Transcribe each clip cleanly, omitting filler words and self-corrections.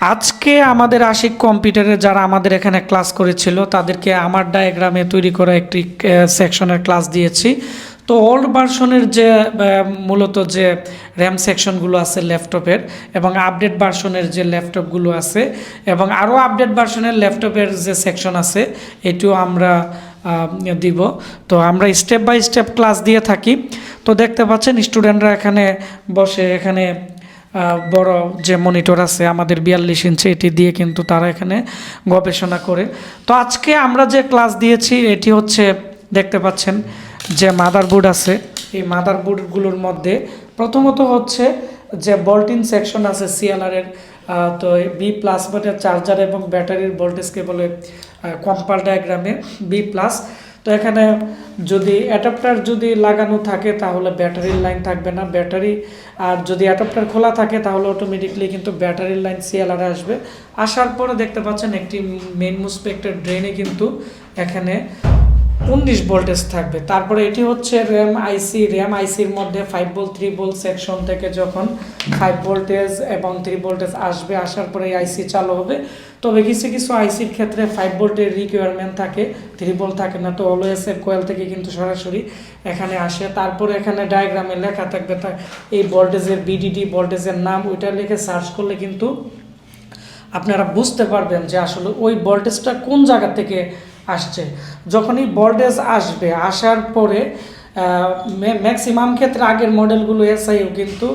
আজকে আমাদের আশিক কম্পিউটারে যারা আমাদের এখানে ক্লাস করেছিল তাদেরকে আমার ডায়াগ্রামে তৈরি করা একটি সেকশনের ক্লাস দিয়েছি। তো ওল্ড ভার্সনের যে মূলত যে র্যাম সেকশনগুলো আছে ল্যাপটপের এবং আপডেট ভার্সনের যে ল্যাপটপগুলো আছে এবং আরও আপডেট ভার্সনের ল্যাপটপের যে সেকশন আছে এটিও আমরা দিব। তো আমরা স্টেপ বাই স্টেপ ক্লাস দিয়ে থাকি। তো দেখতে পাচ্ছেন স্টুডেন্টরা এখানে বসে এখানে বড় যে মনিটর আছে আমাদের 42 ইঞ্চি এটি দিয়ে কিন্তু তারা এখানে গবেষণা করে। তো আজকে আমরা যে ক্লাস দিয়েছি এটি হচ্ছে দেখতে পাচ্ছেন যে মাদারবোর্ড আছে, এই মাদারবোর্ডগুলোর মধ্যে প্রথমত হচ্ছে যে ভোল্টেজ সেকশন আছে সিএলআরের। তো বি প্লাস মানে চার্জার এবং ব্যাটারির ভোল্টেজকে বলে কম্পার ডায়াগ্রামে বি প্লাস। তো এখানে যদি অ্যাডাপ্টার যদি লাগানো থাকে তাহলে ব্যাটারির লাইন থাকবে না, ব্যাটারি আর যদি অ্যাডাপ্টার খোলা থাকে তাহলে অটোমেটিকলি কিন্তু ব্যাটারির লাইন সিএলআরে আসবে। আসার পরে দেখতে পাচ্ছেন একটি মেইন মুসপেক্টের ড্রেনে কিন্তু এখানে 19 ভোল্টেজ থাকবে। তারপরে এটি হচ্ছে র্যাম আইসির মধ্যে 5 ভোল্ট 3 ভোল্ট সেকশন থেকে যখন 5 ভোল্টেজ এবং 3 ভোল্টেজ আসবে, আসার পরে এই আইসি চালু হবে। তবে কিছু কিছু আইসির ক্ষেত্রে 5 ভোল্টের রিকোয়ারমেন্ট থাকে, 3 ভোল্ট থাকে না। তো অলওয়েসের কোয়েল থেকে কিন্তু সরাসরি এখানে আসে। তারপরে এখানে ডায়াগ্রামে লেখা থাকবে এই ভোল্টেজের বিডিডি ভোল্টেজের নাম, ওইটা লিখে সার্চ করলে কিন্তু আপনারা বুঝতে পারবেন যে আসলে ওই ভোল্টেজটা কোন জায়গা থেকে আসছে। যখনই ভোল্টেজ আসবে, আসার পরে ম্যাক্সিমাম ক্ষেত্রে আগের মডেলগুলো এসআইও কিন্তু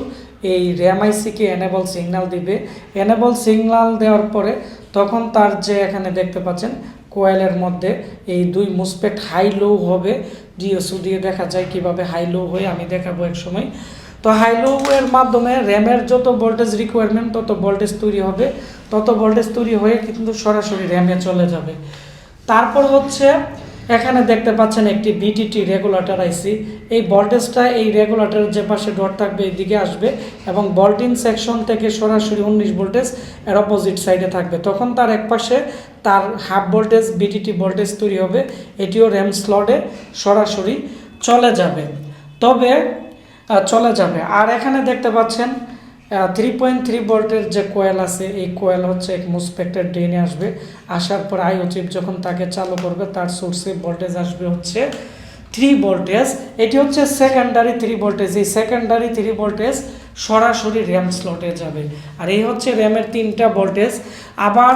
এই র্যাম আইসিকে এনেবল সিগন্যাল দিবে। এনেবল সিগন্যাল দেওয়ার পরে তখন তার যে এখানে দেখতে পাচ্ছেন কোয়েলের মধ্যে এই দুই মুসপেক্ট হাই লো হবে। ডিএসও দিয়ে দেখা যায় কিভাবে হাই লো হয়, আমি দেখাবো এক সময়। তো হাই লো এর মাধ্যমে র্যামের যত ভোল্টেজ রিকোয়ারমেন্ট তত ভোল্টেজ তৈরি হবে, তত ভোল্টেজ তৈরি হয়ে কিন্তু সরাসরি র্যামে চলে যাবে। তারপর হচ্ছে এখানে দেখতে পাচ্ছেন একটি বিটিটি রেগুলেটর আইসি। এই ভোল্টেজটা এই রেগুলেটরের যে পাশে ডট থাকবে এইদিকে আসবে এবং ভোল্টেজ সেকশন থেকে সরাসরি 19 ভোল্টেজ এর অপোজিট সাইডে থাকবে। তখন তার এক পাশে তার হাফ ভোল্টেজ বিটিটি ভোল্টেজ তৈরি হবে, এটিও র্যাম স্লটে সরাসরি চলে যাবে। আর এখানে দেখতে পাচ্ছেন 3.3 ভোল্টের যে কোয়েল আছে, এই কোয়েল হচ্ছে এক মুসপেক্টের ড্রেনে আসবে। আসার পর আইও চিপ যখন তাকে চালু করবে তার সোর্সে ভোল্টেজ আসবে হচ্ছে 3 ভোল্টেজ। এটি হচ্ছে সেকেন্ডারি 3 ভোল্টেজ। এই সেকেন্ডারি 3 ভোল্টেজ সরাসরি র্যাম স্লটে যাবে। আর এই হচ্ছে র্যামের 3টা ভোল্টেজ। আবার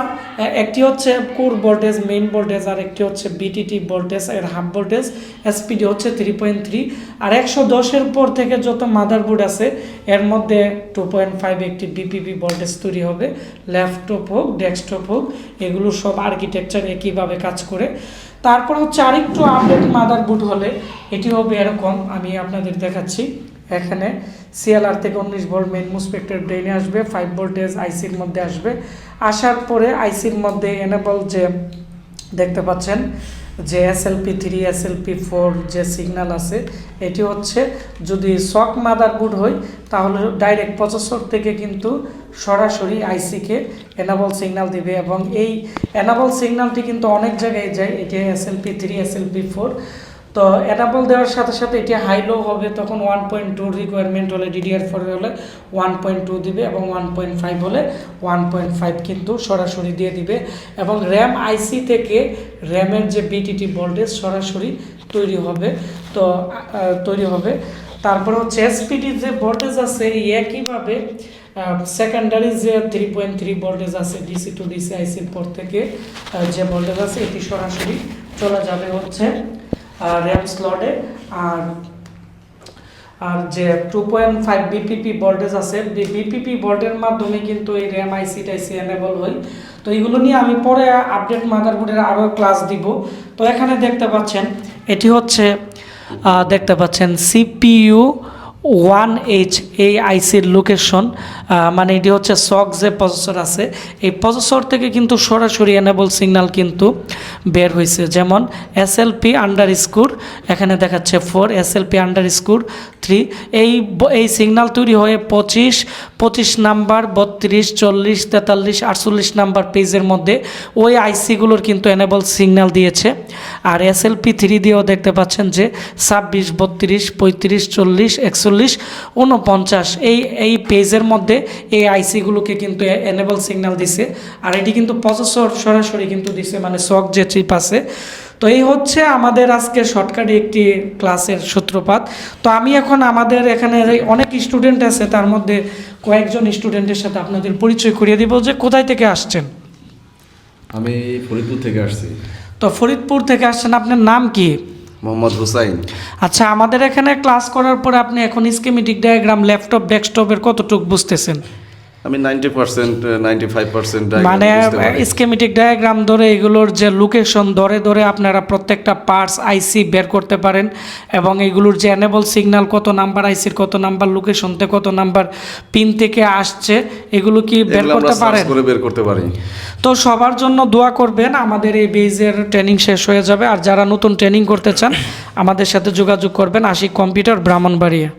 একটি হচ্ছে কোর ভোল্টেজ মেইন ভোল্টেজ, আর একটি হচ্ছে বিটিটি ভোল্টেজ এর হাফ ভোল্টেজ। এসপিডি হচ্ছে 3.3। আর 110-এর পর থেকে যত মাদারবোর্ড আছে এর মধ্যে 2.5 একটি বিপিপি ভোল্টেজ তৈরি হবে। ল্যাপটপ হোক ডেস্কটপ হোক এগুলো সব আর্কিটেকচার একইভাবে কাজ করে। তারপর হচ্ছে আরেকটু আপডেট মাদারবোর্ড হলে এটি হবে এরকম, আমি আপনাদের দেখাচ্ছি। এখানে সিএলআর থেকে 19 ভোল্ট মেইন মুসপেক্টের ড্রেনে আসবে, 5 ভোল্টেজ আইসির মধ্যে আসবে। আসার পরে আইসির মধ্যে এনেবল যে দেখতে পাচ্ছেন যে SLP3 SLP4 যে সিগন্যাল আছে, এটি হচ্ছে যদি শক মাদারবোর্ড হয় তাহলে ডাইরেক্ট প্রসেসর থেকে কিন্তু সরাসরি আইসিকে এনাবল সিগন্যাল দিবে এবং এই এনাবল সিগন্যালটি কিন্তু অনেক জায়গায় যায়। এটি SLP3 SLP4। তো এনাবল দেওয়ার সাথে সাথে এটি হাই লো হবে, তখন 1.2 রিকোয়ারমেন্ট হলে DDR4 হলে 1.2 দিবে এবং 1.5 হলে 1.5 কিন্তু সরাসরি দিয়ে দিবে। এবং র্যাম আইসি থেকে র্যামের যে বিটিটি ভোল্টেজ সরাসরি তৈরি হবে। তারপর হচ্ছে এসপিডি যে ভোল্টেজ আছে একইভাবে সেকেন্ডারি যে 3.3 ভোল্টেজ আছে ডিসি টু ডিসি আইসির পর থেকে যে ভোল্টেজ আছে এটি সরাসরি চলে যাবে হচ্ছে র্যাম স্লটে। আর যে 2.5 বিপিপি ভোল্টেজ আছে, বিপিপি ভোল্টের মাধ্যমে কিন্তু এই র্যাম আইসি এনেবল হয়। তো এইগুলো নিয়ে আমি পরে আপডেট মাদারবোর্ডের আরও ক্লাস দিব। তো এখানে দেখতে পাচ্ছেন এটি হচ্ছে দেখতে পাচ্ছেন CPU 1H এই আইসির লোকেশন, মানে এটি হচ্ছে শক যে প্রসেসর আছে এই প্রসেসর থেকে কিন্তু সরাসরি এনেবল সিগন্যাল কিন্তু বের হয়েছে। যেমন SLP_, এখানে দেখাচ্ছে 4 SLP_3 এই সিগন্যাল তৈরি হয়ে 25 নাম্বার 32 40 43 48 নাম্বার পেজের মধ্যে ওই আইসিগুলোর কিন্তু এনেবল সিগন্যাল দিয়েছে। আর SLP3 দিয়েও দেখতে পাচ্ছেন যে 26 32 35 40 41 49 এই পেজের মধ্যে এই আইসিগুলোকে কিন্তু এনেবল সিগন্যাল দিছে। আর এটি কিন্তু প্রসেসর সরাসরি কিন্তু দিছে, মানে সক যে চিপ আছে। তো এই হচ্ছে আমাদের আজকে শর্টকাটে একটি ক্লাসের সূত্রপাত। তো আমি এখন আমাদের এখানে অনেক স্টুডেন্ট আছে, তার মধ্যে কয়েকজন স্টুডেন্টের সাথে আপনাদের পরিচয় করিয়ে দিব যে কোথায় থেকে আসছেন। আমি ফরিদপুর থেকে আসছি। তো ফরিদপুর থেকে আসছেন, আপনার নাম কি? মোহাম্মদ হুসাইন। আচ্ছা, আমাদের এখানে ক্লাস করার পরে আপনি এখন স্কিমেটিক ডায়াগ্রাম, ল্যাপটপ, ডেস্কটপের কতটুকু বুঝতেছেন? আমি 90% 95% মানে স্কিমেটিক ডায়াগ্রাম ধরে এগুলোর যে লোকেশন ধরে ধরে আপনারা প্রত্যেকটা পার্টস আইসি বের করতে পারেন, এবং এগুলোর যে এনেবল সিগন্যাল কত নাম্বার আইসির কত নাম্বার লোকেশনতে কত নাম্বার পিন থেকে আসছে এগুলো কি বের করতে পারেন? বের করতে পারি। তো সবার জন্য দোয়া করবেন, আমাদের এই বেজের ট্রেনিং শেষ হয়ে যাবে। আর যারা নতুন ট্রেনিং করতে চান আমাদের সাথে যোগাযোগ করবেন, আশিক কম্পিউটার, ব্রাহ্মণবাড়িয়া।